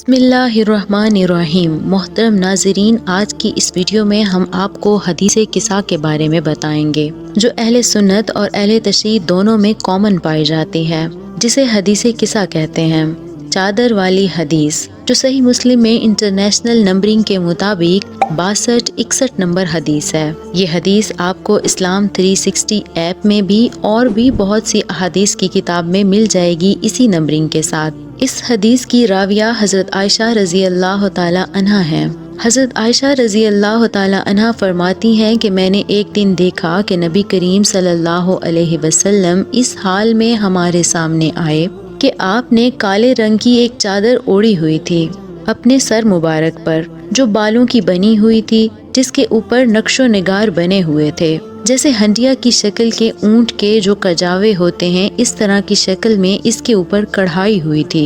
बिस्मिल्लाहिर्रहमानिर्रहीम। मोहतरम नाज़रीन, आज की इस वीडियो में हम आपको हदीस किसा के बारे में बताएंगे जो अहले सुन्नत और अहले तशरीह दोनों में कॉमन पाई जाती है, जिसे हदीस किसा कहते हैं। चादर वाली हदीस, जो सही मुस्लिम में इंटरनेशनल नंबरिंग के मुताबिक 6261 नंबर हदीस है। ये हदीस आपको इस्लाम 360 ऐप में भी और भी बहुत सी अहादीस की किताब में मिल जाएगी इसी नंबरिंग के साथ। इस हदीस की राविया हज़रत आयशा रज़ी अल्लाह ताला अन्हा हैं। हज़रत आयशा रज़ी अल्लाह ताला अन्हा फरमाती हैं कि मैंने एक दिन देखा कि नबी करीम सल्लल्लाहु अलैहि वसल्लम इस हाल में हमारे सामने आए कि आपने काले रंग की एक चादर ओढ़ी हुई थी अपने सर मुबारक पर, जो बालों की बनी हुई थी, जिसके ऊपर नक्शो निगार बने हुए थे, जैसे हंडिया की शक्ल के ऊंट के जो कजावे होते हैं, इस तरह की शक्ल में इसके ऊपर कढ़ाई हुई थी।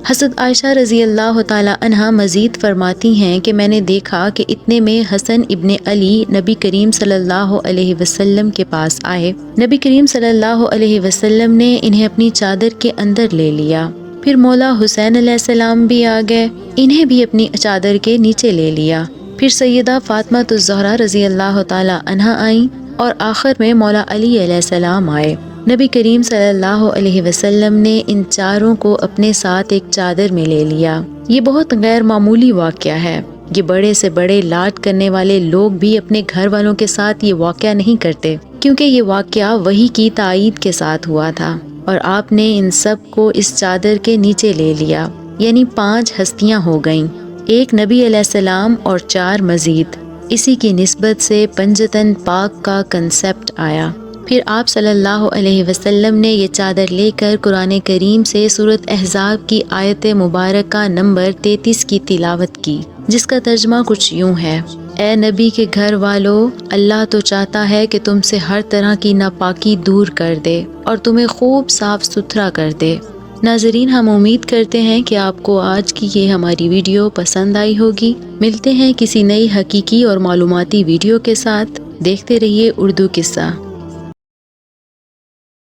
हज़रत आयशा रज़ी अल्लाह ताला अन्हा मज़ीद फरमाती हैं कि मैंने देखा कि इतने में हसन इब्ने अली नबी करीम सल्लल्लाहु अलैहि वसल्लम के पास आए। नबी करीम सल्लल्लाहु अलैहि वसल्लम ने इन्हें अपनी चादर के अंदर ले लिया। फिर मौला हुसैन अलैहिस्सलाम भी आ गए, इन्हें भी अपनी चादर के नीचे ले लिया। फिर सैयदा फातिमा ज़हरा रज़ी अल्लाह ताला अन्हा आई और आखिर में मौला अली अलैहिस्सलाम आए। नबी करीम सल्लल्लाहु अलैहि वसल्लम ने इन चारों को अपने साथ एक चादर में ले लिया। ये बहुत गैर मामूली वाक़या है। ये बड़े से बड़े लाड करने वाले लोग भी अपने घर वालों के साथ ये वाक़या नहीं करते, क्योंकि ये वाक़या वही की तायीद के साथ हुआ था और आपने इन सब को इस चादर के नीचे ले लिया। यानी 5 हस्तियाँ हो गईं, एक नबी अलैहिस्सलाम और 4 मजीद। इसी की निस्बत से पंजतन पाक का कंसेप्ट आया। फिर आप सल्लल्लाहु अलैहि वसल्लम ने ये चादर लेकर कुरान करीम से सूरत अहज़ाब की आयत मुबारका नंबर 33 की तिलावत की, जिसका तर्जमा कुछ यूँ है: ए नबी के घर वालों, अल्लाह तो चाहता है कि तुमसे हर तरह की नापाकी दूर कर दे और तुम्हें खूब साफ सुथरा कर दे। नाज़रीन, हम उम्मीद करते हैं कि आपको आज की ये हमारी वीडियो पसंद आई होगी। मिलते हैं किसी नई हकीकी और मालूमाती वीडियो के साथ। देखते रहिए उर्दू किस्सा।